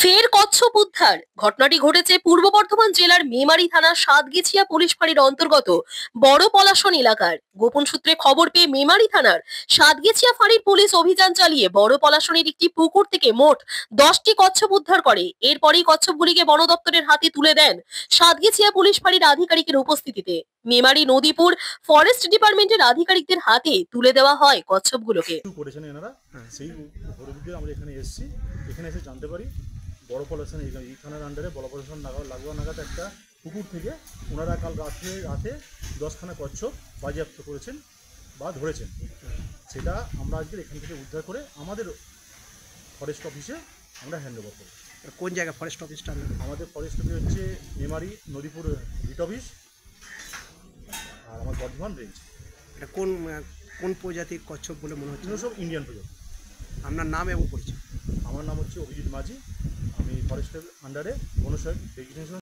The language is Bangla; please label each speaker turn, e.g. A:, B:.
A: ফের কচ্ছপ উদ্ধার। ঘটনাটি ঘটেছে পূর্ব বর্ধমান জেলার মেমারি থানার সাতগেছিয়া পুলিশ ফাঁড়ির অন্তর্গত বড় পলাশন এলাকার। গোপন সূত্রে খবর পেয়ে মেমারি থানার সাতগেছিয়া ফাঁড়ির পুলিশ অভিযান চালিয়ে বড় পলাশনের একটি পুকুর থেকে মোট 10টি কচ্ছপ উদ্ধার করে। এরপরই কচ্ছপগুলিকে বন দপ্তরের হাতে তুলে দেন সাতগেছিয়া পুলিশ ফাঁড়ির আধিকারিকের উপস্থিতিতে। মেমারি নদীপুর ফরেস্ট ডিপার্টমেন্টের আধিকারিকদের হাতে তুলে দেওয়া হয় কচ্ছপগুলোকে।
B: করেছেন এনারা সেই হরিদিকে আমরা এখানে এসেছি। এখানে এসে জানতে পারি বড় পলাশন এই থানার আন্ডারে বড় পলাশন লাগোয়া নাগাদ একটা পুকুর থেকে ওনারা কাল রাতে 10খানা কচ্ছপ বাজেয়াপ্ত করেছেন বা ধরেছেন। সেটা আমরা আজকে এখান থেকে উদ্ধার করে আমাদের ফরেস্ট অফিসে আমরা হ্যান্ড ওভার করি।
C: কোন জায়গায় ফরেস্ট অফিসটা?
B: আমাদের ফরেস্ট অফিস হচ্ছে মেমারি নদীপুর বিট অফিস আর আমার বর্ধমান রেঞ্জ।
C: এটা কোন কোন প্রজাতির কচ্ছপ বলে মনে হচ্ছে?
B: সব ইন্ডিয়ান প্রজাতি।
C: আপনার নাম এবং পরিচয়?
B: আমার নাম হচ্ছে অভিজিৎ মাঝি। আমি ফরেস্টের আন্ডারে বনসাইড ডেজিগনেশন